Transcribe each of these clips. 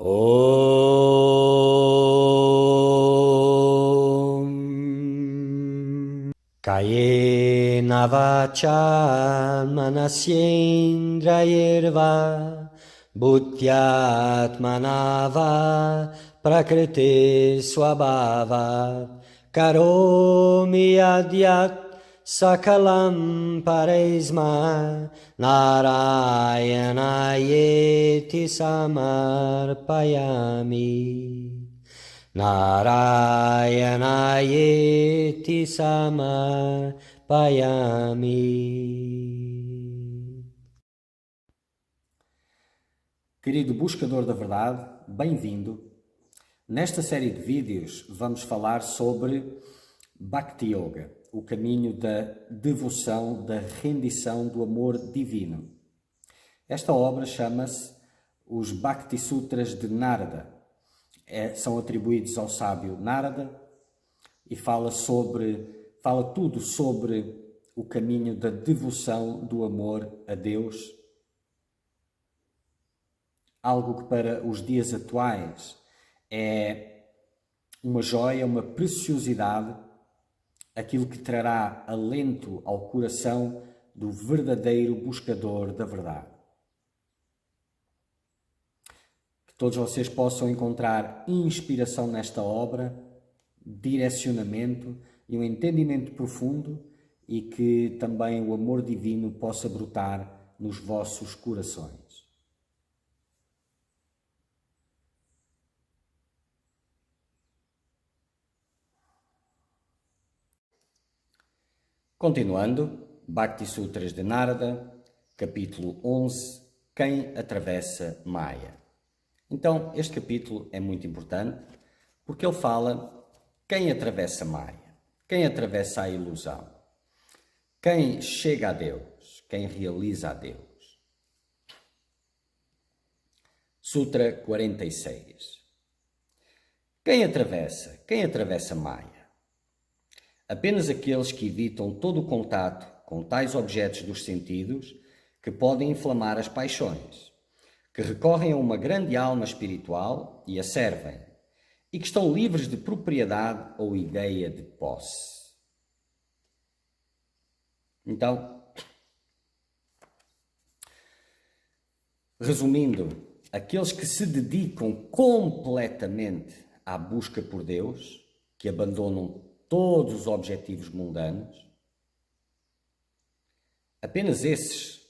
Om Kayena vacha manasyendrayirva Bhutyatmanava prakriti swabhava Karomi adyat Sakalam Paresma Narayanayeti Samarpayami Narayanayeti Samarpayami. Querido buscador da verdade, bem-vindo. Nesta série de vídeos vamos falar sobre Bhakti Yoga, o caminho da devoção, da rendição, do amor divino. Esta obra chama-se os Bhakti Sutras de Narada. São atribuídos ao sábio Narada e fala tudo sobre o caminho da devoção, do amor a Deus. Algo que para os dias atuais é uma joia, uma preciosidade, aquilo que trará alento ao coração do verdadeiro buscador da verdade. Que todos vocês possam encontrar inspiração nesta obra, direcionamento e um entendimento profundo, e que também o amor divino possa brotar nos vossos corações. Continuando, Bhakti Sutras de Narada, capítulo 11, Quem atravessa Maya. Então, este capítulo é muito importante porque ele fala quem atravessa Maya, quem atravessa a ilusão, quem chega a Deus, quem realiza a Deus. Sutra 46. Quem atravessa Maya? Apenas aqueles que evitam todo o contato com tais objetos dos sentidos que podem inflamar as paixões, que recorrem a uma grande alma espiritual e a servem, e que estão livres de propriedade ou ideia de posse. Então, resumindo, aqueles que se dedicam completamente à busca por Deus, que abandonam todos os objetivos mundanos, apenas esses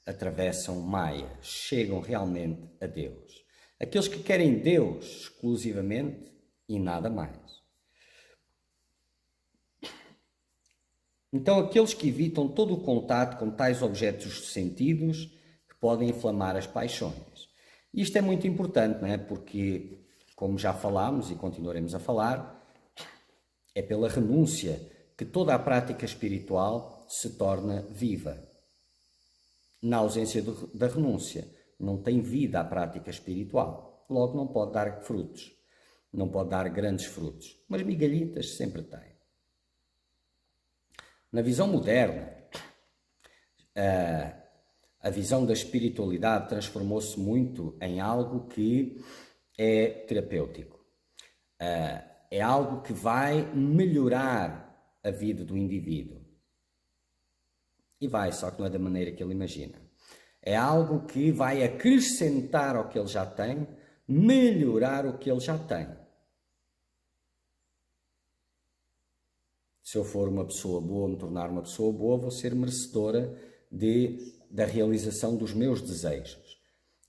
atravessam Maya, chegam realmente a Deus. Aqueles que querem Deus exclusivamente e nada mais. Então, aqueles que evitam todo o contato com tais objetos dos sentidos que podem inflamar as paixões. Isto é muito importante, não é? Porque, como já falámos e continuaremos a falar, é pela renúncia que toda a prática espiritual se torna viva. Na ausência da renúncia, não tem vida a prática espiritual. Logo, não pode dar frutos. Não pode dar grandes frutos. Mas migalhitas sempre tem. Na visão moderna, a visão da espiritualidade transformou-se muito em algo que é terapêutico. É algo que vai melhorar a vida do indivíduo. E vai, só que não é da maneira que ele imagina. É algo que vai acrescentar ao que ele já tem, melhorar o que ele já tem. Se eu for uma pessoa boa, me tornar uma pessoa boa, vou ser merecedora da realização dos meus desejos.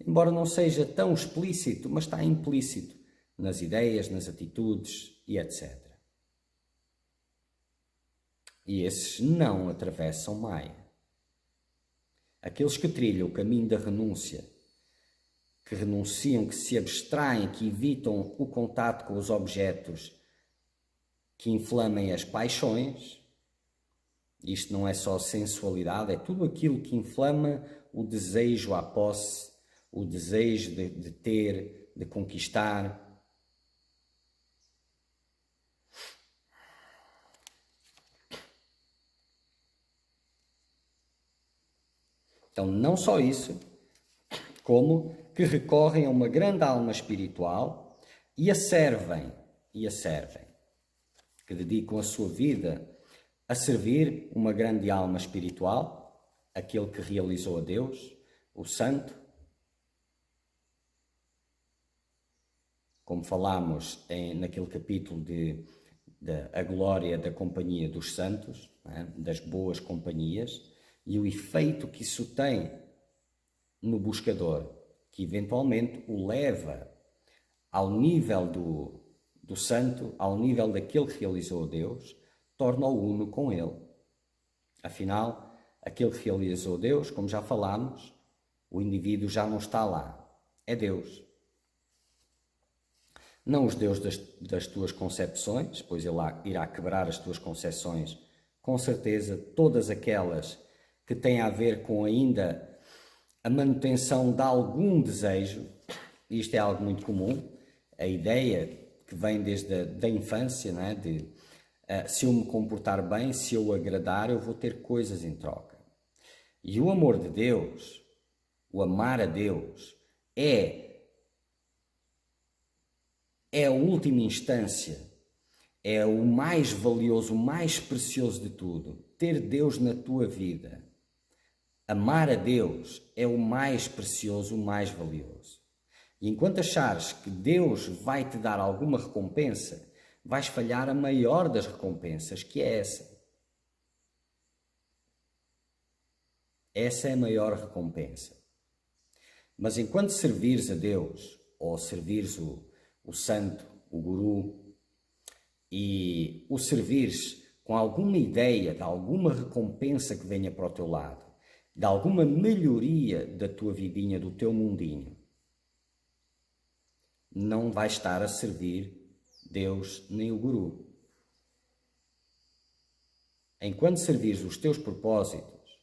Embora não seja tão explícito, mas está implícito nas ideias, nas atitudes e etc. E esses não atravessam Maya. Aqueles que trilham o caminho da renúncia, que renunciam, que se abstraem, que evitam o contato com os objetos que inflamem as paixões, isto não é só sensualidade, é tudo aquilo que inflama o desejo à posse, o desejo de ter, de conquistar. Então, não só isso, como que recorrem a uma grande alma espiritual e a servem, que dedicam a sua vida a servir uma grande alma espiritual, aquele que realizou a Deus, o Santo. Como falámos naquele capítulo de a glória da companhia dos santos, das boas companhias, e o efeito que isso tem no buscador, que eventualmente o leva ao nível do santo, ao nível daquele que realizou a Deus, torna-o uno com ele. Afinal, aquele que realizou Deus, como já falámos, o indivíduo já não está lá, é Deus. Não os deuses das tuas concepções, pois ele irá quebrar as tuas concepções, com certeza, todas aquelas que têm a ver com ainda a manutenção de algum desejo. Isto é algo muito comum, a ideia que vem desde a infância, não é? Se eu me comportar bem, se eu agradar, eu vou ter coisas em troca. E o amor de Deus, o amar a Deus, é a última instância, é o mais valioso, o mais precioso de tudo. Ter Deus na tua vida. Amar a Deus é o mais precioso, o mais valioso. E enquanto achares que Deus vai te dar alguma recompensa, vais falhar a maior das recompensas, que é essa. Essa é a maior recompensa. Mas enquanto servires a Deus, ou servires o santo, o guru, e o servires com alguma ideia de alguma recompensa que venha para o teu lado, de alguma melhoria da tua vidinha, do teu mundinho, não vais estar a servir Deus nem o guru. Enquanto servires os teus propósitos,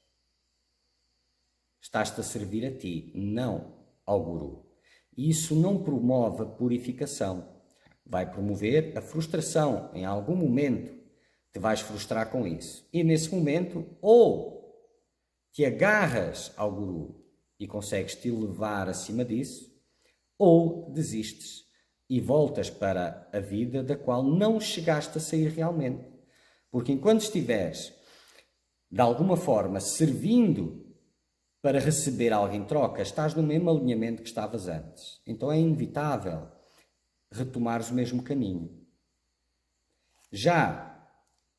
estás-te a servir a ti, não ao guru. E isso não promove a purificação. Vai promover a frustração. Em algum momento te vais frustrar com isso. E nesse momento, ou te agarras ao guru e consegues te elevar acima disso, ou desistes e voltas para a vida da qual não chegaste a sair realmente. Porque enquanto estiveres, de alguma forma, servindo para receber algo em troca, estás no mesmo alinhamento que estavas antes. Então é inevitável retomares o mesmo caminho. Já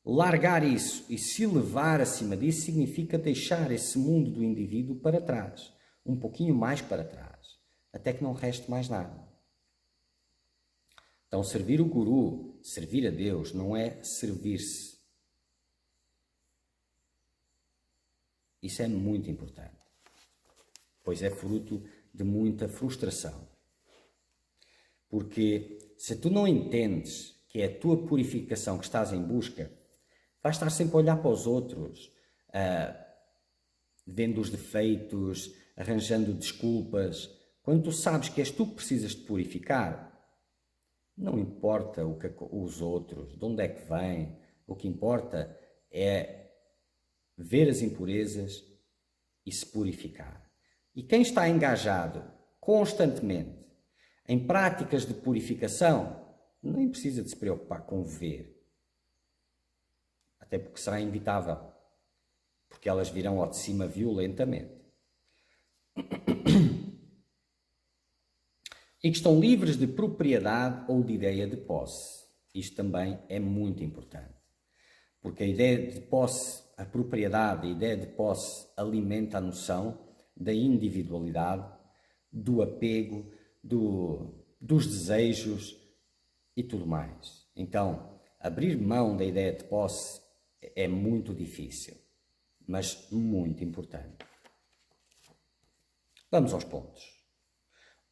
largar isso e se elevar acima disso significa deixar esse mundo do indivíduo para trás, um pouquinho mais para trás, até que não reste mais nada. Então servir o guru, servir a Deus, não é servir-se. Isso é muito importante, pois é fruto de muita frustração. Porque se tu não entendes que é a tua purificação que estás em busca, vais estar sempre a olhar para os outros, vendo os defeitos, arranjando desculpas. Quando tu sabes que és tu que precisas de purificar, não importa o que os outros, de onde é que vêm, o que importa é ver as impurezas e se purificar. E quem está engajado constantemente em práticas de purificação, nem precisa de se preocupar com ver. Até porque será inevitável, porque elas virão ao de cima violentamente. E que estão livres de propriedade ou de ideia de posse. Isto também é muito importante. Porque a ideia de posse, a propriedade, a ideia de posse alimenta a noção da individualidade, do apego, dos desejos e tudo mais. Então, abrir mão da ideia de posse é muito difícil, mas muito importante. Vamos aos pontos.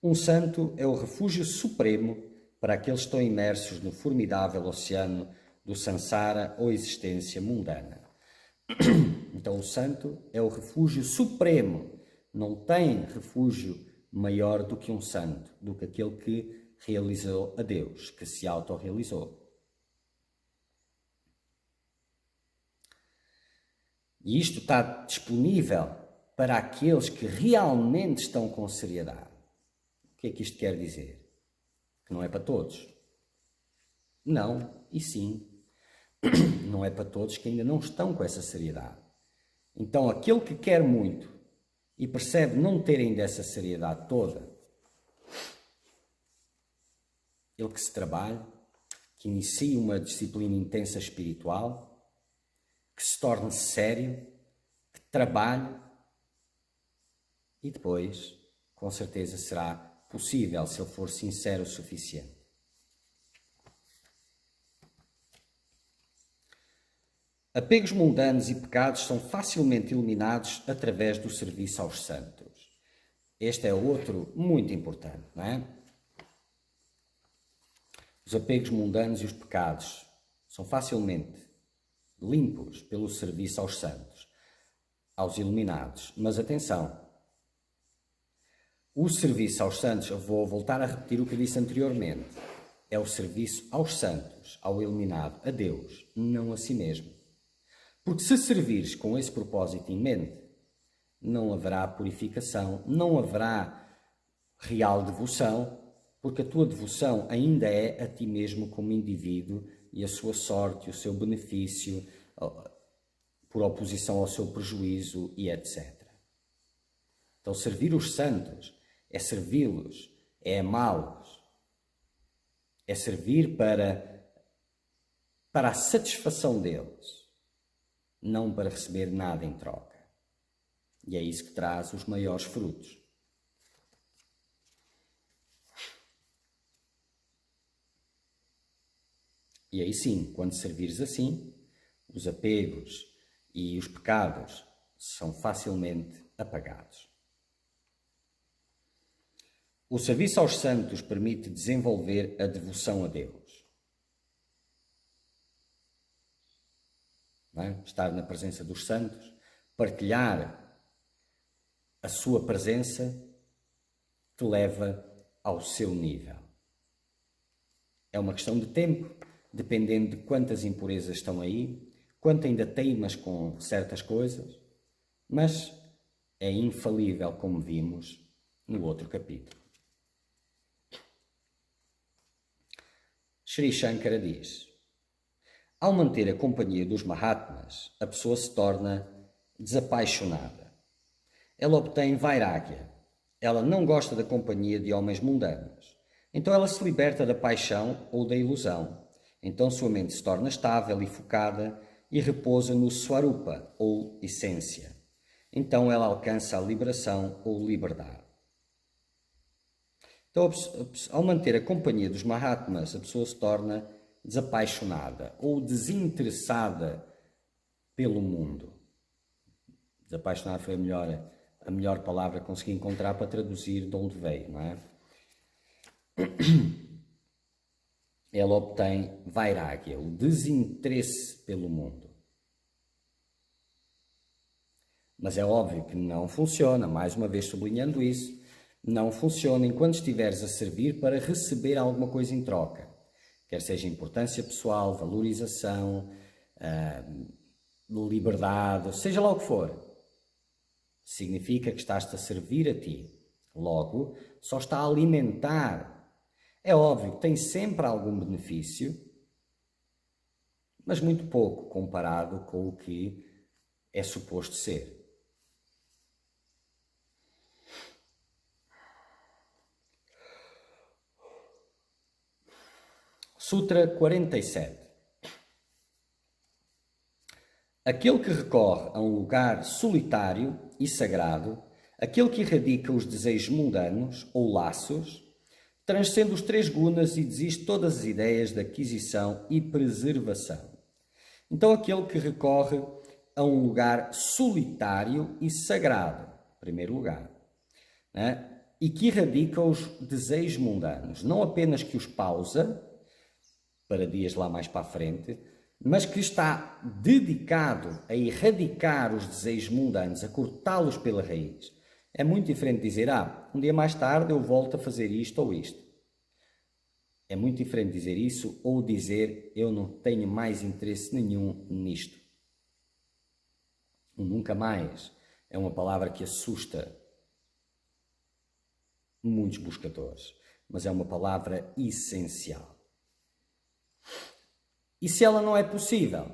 Um santo é o refúgio supremo para aqueles que estão imersos no formidável oceano do samsara ou existência mundana. Então o santo é o refúgio supremo. Não tem refúgio maior do que um santo, do que aquele que realizou a Deus, que se autorrealizou. E isto está disponível para aqueles que realmente estão com seriedade. que é que isto quer dizer? Que não é para todos. Não, e sim. Não é para todos que ainda não estão com essa seriedade. Então, aquele que quer muito e percebe não ter ainda essa seriedade toda, ele que se trabalha, que inicie uma disciplina intensa espiritual, que se torne sério, que trabalhe e depois, com certeza, será possível se ele for sincero o suficiente. Apegos mundanos e pecados são facilmente eliminados através do serviço aos santos. Este é outro muito importante, não é? Os apegos mundanos e os pecados são facilmente limpos pelo serviço aos santos, aos iluminados. Mas atenção, o serviço aos santos, eu vou voltar a repetir o que disse anteriormente, é o serviço aos santos, ao iluminado, a Deus, não a si mesmo. Porque se servires com esse propósito em mente, não haverá purificação, não haverá real devoção, porque a tua devoção ainda é a ti mesmo como indivíduo e a sua sorte, o seu benefício, por oposição ao seu prejuízo e etc. Então, servir os santos é servi-los, é amá-los, é servir para a satisfação deles, não para receber nada em troca. E é isso que traz os maiores frutos. E aí sim, quando servires assim, os apegos e os pecados são facilmente apagados. O serviço aos santos permite desenvolver a devoção a Deus. Não é? Estar na presença dos santos, partilhar a sua presença, te leva ao seu nível. É uma questão de tempo, dependendo de quantas impurezas estão aí, quanto ainda teimas com certas coisas, mas é infalível, como vimos no outro capítulo. Sri Shankara diz: ao manter a companhia dos Mahatmas, a pessoa se torna desapaixonada. Ela obtém vairagya. Ela não gosta da companhia de homens mundanos. Então ela se liberta da paixão ou da ilusão. Então sua mente se torna estável e focada e repousa no Swarupa, ou essência. Então ela alcança a liberação ou liberdade. Então, ao manter a companhia dos Mahatmas, a pessoa se torna desapaixonada ou desinteressada pelo mundo. Desapaixonada foi a melhor palavra que consegui encontrar para traduzir de onde veio, não é? Ela obtém vairagya, o desinteresse pelo mundo. Mas é óbvio que não funciona, mais uma vez sublinhando isso, não funciona enquanto estiveres a servir para receber alguma coisa em troca. Quer seja importância pessoal, valorização, liberdade, seja lá o que for. Significa que estás-te a servir a ti. Logo, só está a alimentar. É óbvio que tem sempre algum benefício, mas muito pouco comparado com o que é suposto ser. Sutra 47. Aquele que recorre a um lugar solitário e sagrado, aquele que erradica os desejos mundanos ou laços, transcende os 3 gunas e desiste todas as ideias de aquisição e preservação. Então aquele que recorre a um lugar solitário e sagrado, em primeiro lugar, né? E que erradica os desejos mundanos, não apenas que os pausa, para dias lá mais para a frente, mas que está dedicado a erradicar os desejos mundanos, a cortá-los pela raiz. É muito diferente dizer, um dia mais tarde eu volto a fazer isto ou isto. É muito diferente dizer isso ou dizer, eu não tenho mais interesse nenhum nisto. Nunca mais é uma palavra que assusta. muitos buscadores, mas é uma palavra essencial. E se ela não é possível,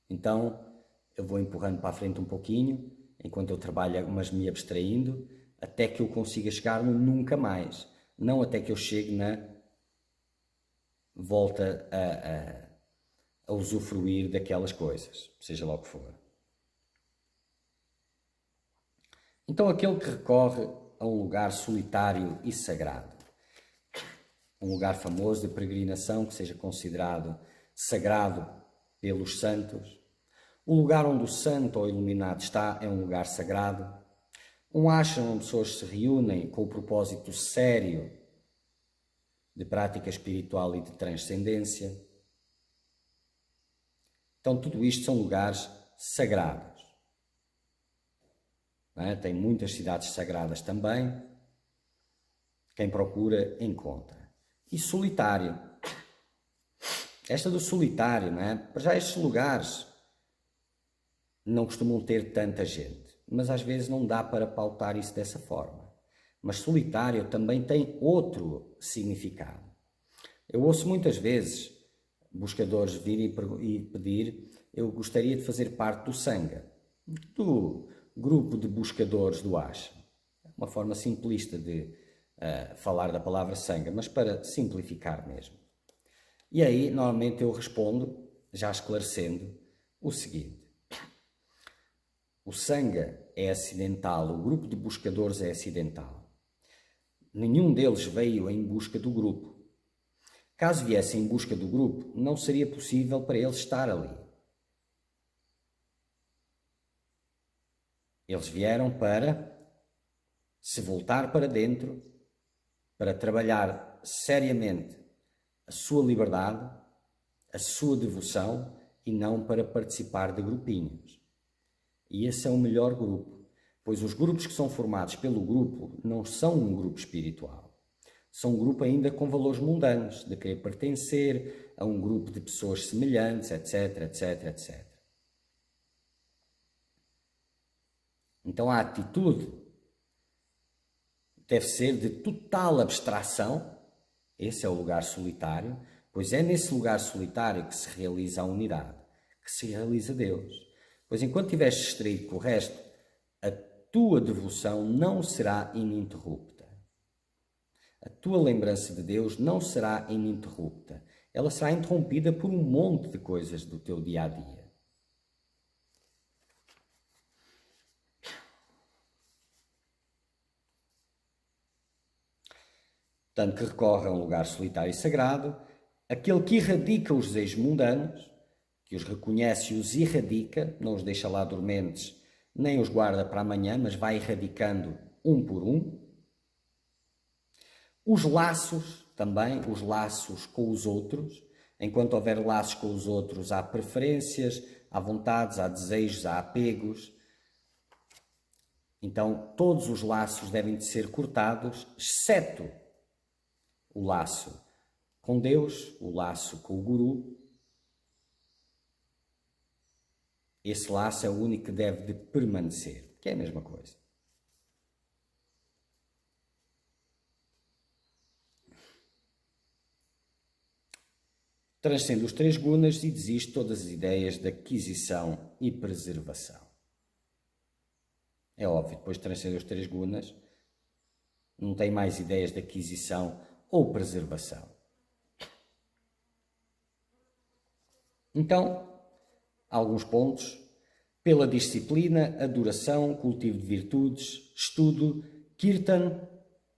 então eu vou empurrando para a frente um pouquinho, enquanto eu trabalho, mas me abstraindo, até que eu consiga chegar no nunca mais. Não até que eu chegue na volta a usufruir daquelas coisas, seja lá o que for. Então aquele que recorre a um lugar solitário e sagrado, um lugar famoso de peregrinação que seja considerado sagrado pelos santos, o lugar onde o santo ou iluminado está é um lugar sagrado, um ashram onde pessoas se reúnem com o propósito sério de prática espiritual e de transcendência. Então tudo isto são lugares sagrados. Não é? Tem muitas cidades sagradas também. Quem procura, encontra. E solitário. Esta do solitário, não é? Para já estes lugares não costumam ter tanta gente, mas às vezes não dá para pautar isso dessa forma. Mas solitário também tem outro significado. Eu ouço muitas vezes buscadores virem e pedir: eu gostaria de fazer parte do Sangha, do grupo de buscadores do Ashram. Uma forma simplista de falar da palavra Sangha, mas para simplificar mesmo. E aí, normalmente eu respondo, já esclarecendo, o seguinte: o Sangha é acidental, o grupo de buscadores é acidental. Nenhum deles veio em busca do grupo. Caso viesse em busca do grupo, não seria possível para eles estar ali. Eles vieram para se voltar para dentro, para trabalhar seriamente a sua liberdade, a sua devoção e não para participar de grupinhos. E esse é o melhor grupo, pois os grupos que são formados pelo grupo não são um grupo espiritual. São um grupo ainda com valores mundanos, de querer pertencer a um grupo de pessoas semelhantes, etc, etc, etc. Então a atitude deve ser de total abstração. Esse é o lugar solitário, pois é nesse lugar solitário que se realiza a unidade, que se realiza Deus. Pois enquanto estiveres distraído com o resto, a tua devoção não será ininterrupta. A tua lembrança de Deus não será ininterrupta. Ela será interrompida por um monte de coisas do teu dia-a-dia. Tanto que recorre a um lugar solitário e sagrado, aquele que erradica os desejos mundanos, que os reconhece e os erradica, não os deixa lá dormentes, nem os guarda para amanhã, mas vai erradicando um por um. Os laços, também, os laços com os outros. Enquanto houver laços com os outros, há preferências, há vontades, há desejos, há apegos. Então, todos os laços devem de ser cortados, exceto o laço com Deus, o laço com o Guru. Esse laço é o único que deve de permanecer, que é a mesma coisa. Transcende os três gunas e desiste todas as ideias de aquisição e preservação. É óbvio, depois de transcender os três gunas, não tem mais ideias de aquisição ou preservação. Então, alguns pontos: pela disciplina, adoração, cultivo de virtudes, estudo, kirtan,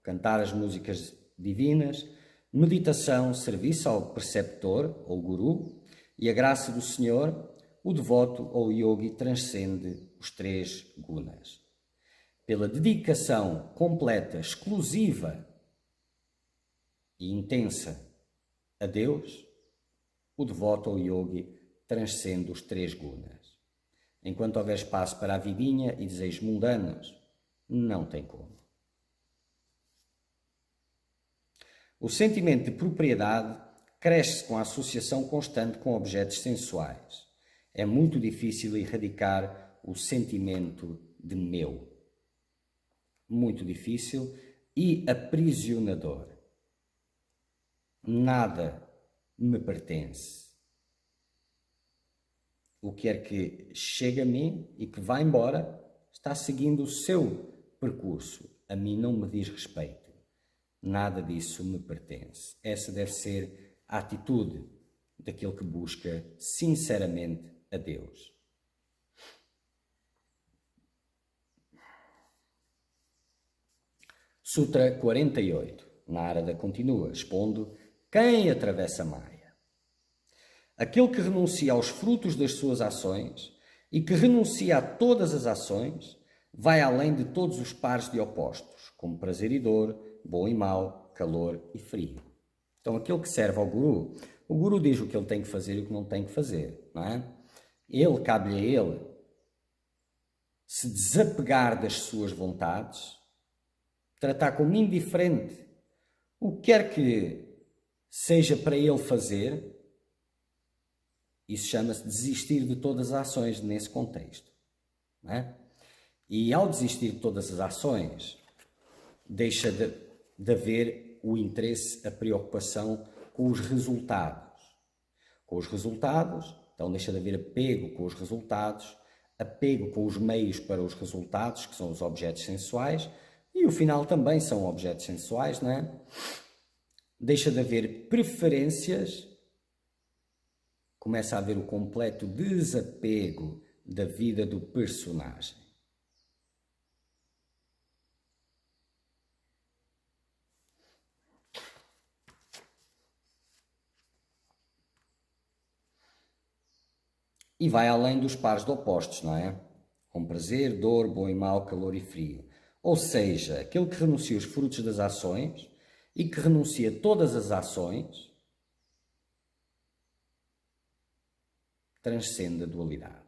cantar as músicas divinas, meditação, serviço ao preceptor ou guru e a graça do Senhor, o devoto ou yogi transcende os três gunas. Pela dedicação completa, exclusiva e intensa a Deus, o devoto ou yogi transcende os três gunas. Enquanto houver espaço para a vidinha e desejos mundanos, não tem como. O sentimento de propriedade cresce com a associação constante com objetos sensuais. É muito difícil erradicar o sentimento de meu. Muito difícil, e aprisionador. Nada me pertence. O que quer que chegue a mim e que vá embora está seguindo o seu percurso. A mim não me diz respeito. Nada disso me pertence. Essa deve ser a atitude daquele que busca sinceramente a Deus. Sutra 48. Narada continua, expondo quem atravessa Maya. Aquele que renuncia aos frutos das suas ações e que renuncia a todas as ações vai além de todos os pares de opostos, como prazer e dor, bom e mau, calor e frio. Então, aquele que serve ao Guru, o Guru diz o que ele tem que fazer e o que não tem que fazer, não é? Cabe-lhe a ele se desapegar das suas vontades, tratar como indiferente o que quer que seja para ele fazer. Isso chama-se desistir de todas as ações nesse contexto, não é? E ao desistir de todas as ações, deixa de haver o interesse, a preocupação com os resultados. Com os resultados, então deixa de haver apego com os resultados, apego com os meios para os resultados, que são os objetos sensuais, e o final também são objetos sensuais, não é? Deixa de haver preferências, começa a haver o completo desapego da vida do personagem. E vai além dos pares de opostos, não é? Com prazer, dor, bom e mau, calor e frio. Ou seja, aquele que renuncia os frutos das ações e que renuncia todas as ações transcende a dualidade.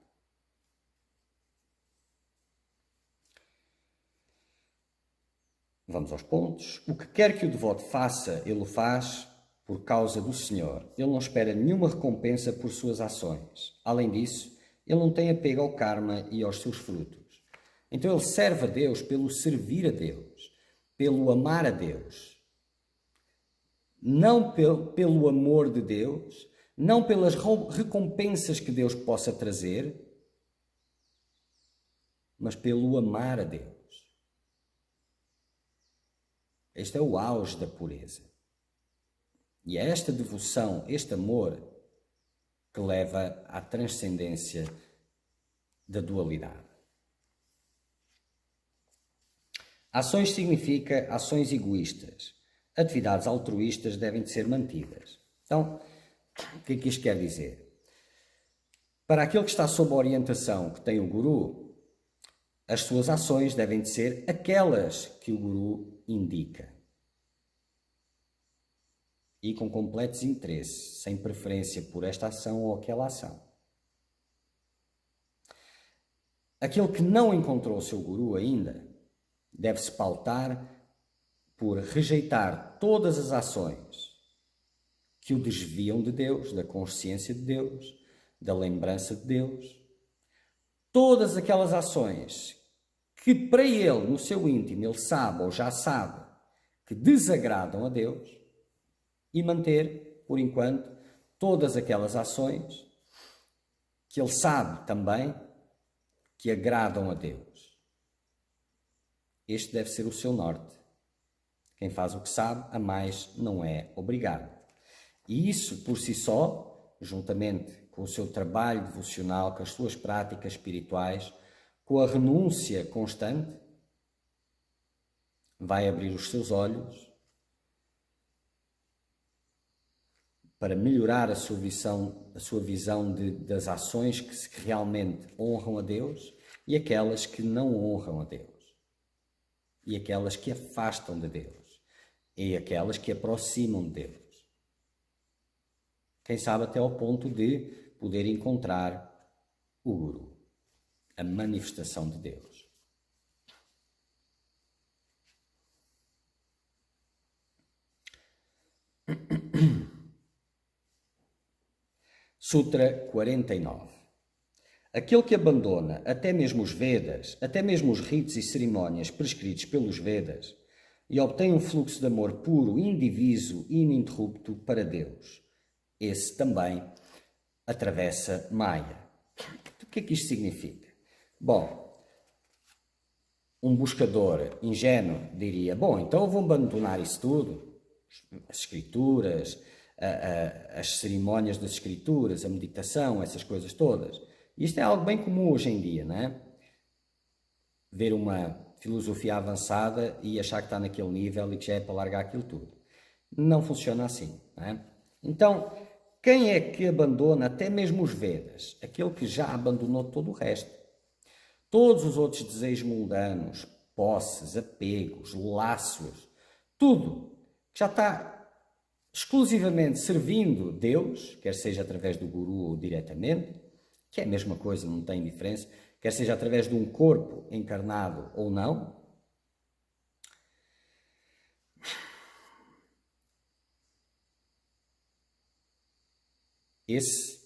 Vamos aos pontos. O que quer que o devoto faça, ele o faz por causa do Senhor. Ele não espera nenhuma recompensa por suas ações. Além disso, ele não tem apego ao karma e aos seus frutos. Então ele serve a Deus pelo servir a Deus, pelo amar a Deus. Não pelo amor de Deus, não pelas recompensas que Deus possa trazer, mas pelo amar a Deus. Este é o auge da pureza. E é esta devoção, este amor, que leva à transcendência da dualidade. Ações significa ações egoístas. Atividades altruístas devem de ser mantidas. Então, o que é que isto quer dizer? Para aquele que está sob a orientação que tem o Guru, as suas ações devem de ser aquelas que o Guru indica. E com completo desinteresse, sem preferência por esta ação ou aquela ação. Aquele que não encontrou o seu Guru ainda, deve-se pautar por rejeitar todas as ações que o desviam de Deus, da consciência de Deus, da lembrança de Deus. Todas aquelas ações que para ele, no seu íntimo, ele sabe ou já sabe que desagradam a Deus, e manter, por enquanto, todas aquelas ações que ele sabe também que agradam a Deus. Este deve ser o seu norte. Quem faz o que sabe, a mais não é obrigado. E isso, por si só, juntamente com o seu trabalho devocional, com as suas práticas espirituais, com a renúncia constante, vai abrir os seus olhos para melhorar a sua visão das ações que realmente honram a Deus e aquelas que não honram a Deus. E aquelas que afastam de Deus. E aquelas que aproximam de Deus. Quem sabe até ao ponto de poder encontrar o Guru, a manifestação de Deus. Sutra 49. Aquele que abandona até mesmo os Vedas, até mesmo os ritos e cerimónias prescritos pelos Vedas, e obtém um fluxo de amor puro, indiviso e ininterrupto para Deus. Esse também atravessa Maya. O que é que isto significa? Bom, um buscador ingênuo diria, bom, então eu vou abandonar isso tudo, as escrituras, as cerimónias das escrituras, a meditação, essas coisas todas. Isto é algo bem comum hoje em dia, não é? Ver uma filosofia avançada e achar que está naquele nível e que já é para largar aquilo tudo. Não funciona assim, não é? Então, quem é que abandona até mesmo os Vedas? Aquele que já abandonou todo o resto. Todos os outros desejos mundanos, posses, apegos, laços, tudo que já está exclusivamente servindo Deus, quer seja através do guru ou diretamente, que é a mesma coisa, não tem diferença, quer seja através de um corpo encarnado ou não, esse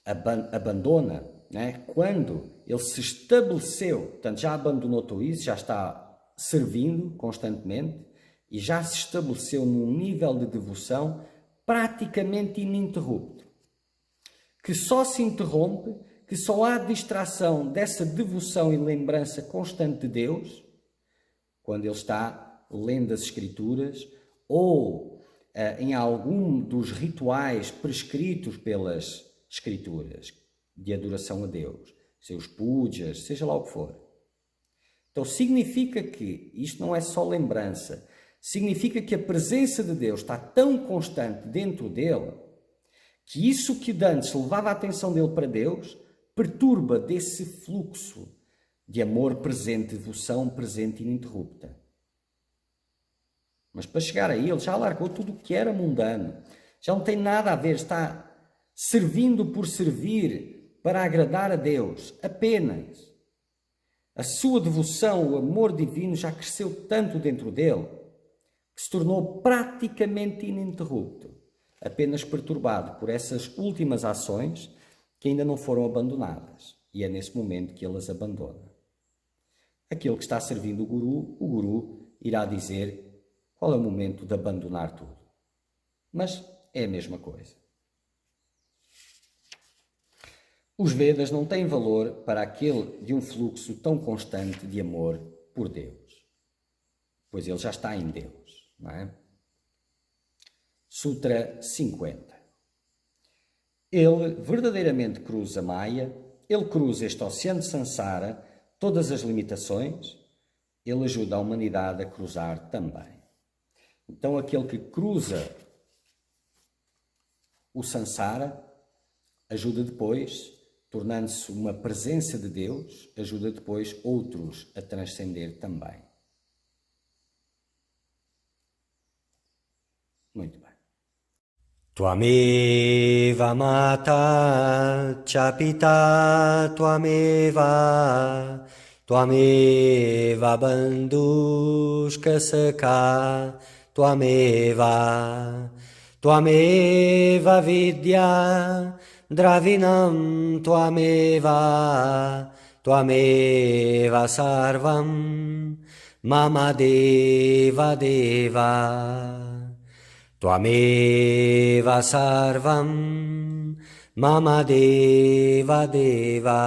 abandona, né? Quando ele se estabeleceu, portanto já abandonou tudo isso, já está servindo constantemente e já se estabeleceu num nível de devoção praticamente ininterrupto, que só se interrompe, que só há distração dessa devoção e lembrança constante de Deus quando ele está lendo as Escrituras ou em algum dos rituais prescritos pelas Escrituras de adoração a Deus, seus pujas, seja lá o que for. Então significa que isto não é só lembrança, significa que a presença de Deus está tão constante dentro dele que isso que antes levava a atenção dele para Deus perturba desse fluxo de amor presente, devoção presente e ininterrupta. Mas para chegar aí ele já largou tudo o que era mundano, já não tem nada a ver, está servindo por servir para agradar a Deus apenas. A sua devoção, o amor divino já cresceu tanto dentro dele que se tornou praticamente ininterrupto, apenas perturbado por essas últimas ações que ainda não foram abandonadas. E é nesse momento que ele as abandona. Aquele que está servindo o guru irá dizer qual é o momento de abandonar tudo. Mas é a mesma coisa. Os Vedas não têm valor para aquele de um fluxo tão constante de amor por Deus, pois ele já está em Deus, não é? Sutra 50. Ele verdadeiramente cruza Maya, ele cruza este oceano de Sansara, todas as limitações, ele ajuda a humanidade a cruzar também. Então aquele que cruza o Sansara ajuda depois, tornando-se uma presença de Deus, ajuda depois outros a transcender também. Muito bem. Tvameva mata cha pita tvameva tvameva bandhushka sakha tvameva tvameva vidya dravinam tvameva tvameva sarvam mama deva deva Tvameva sarvam mama deva deva.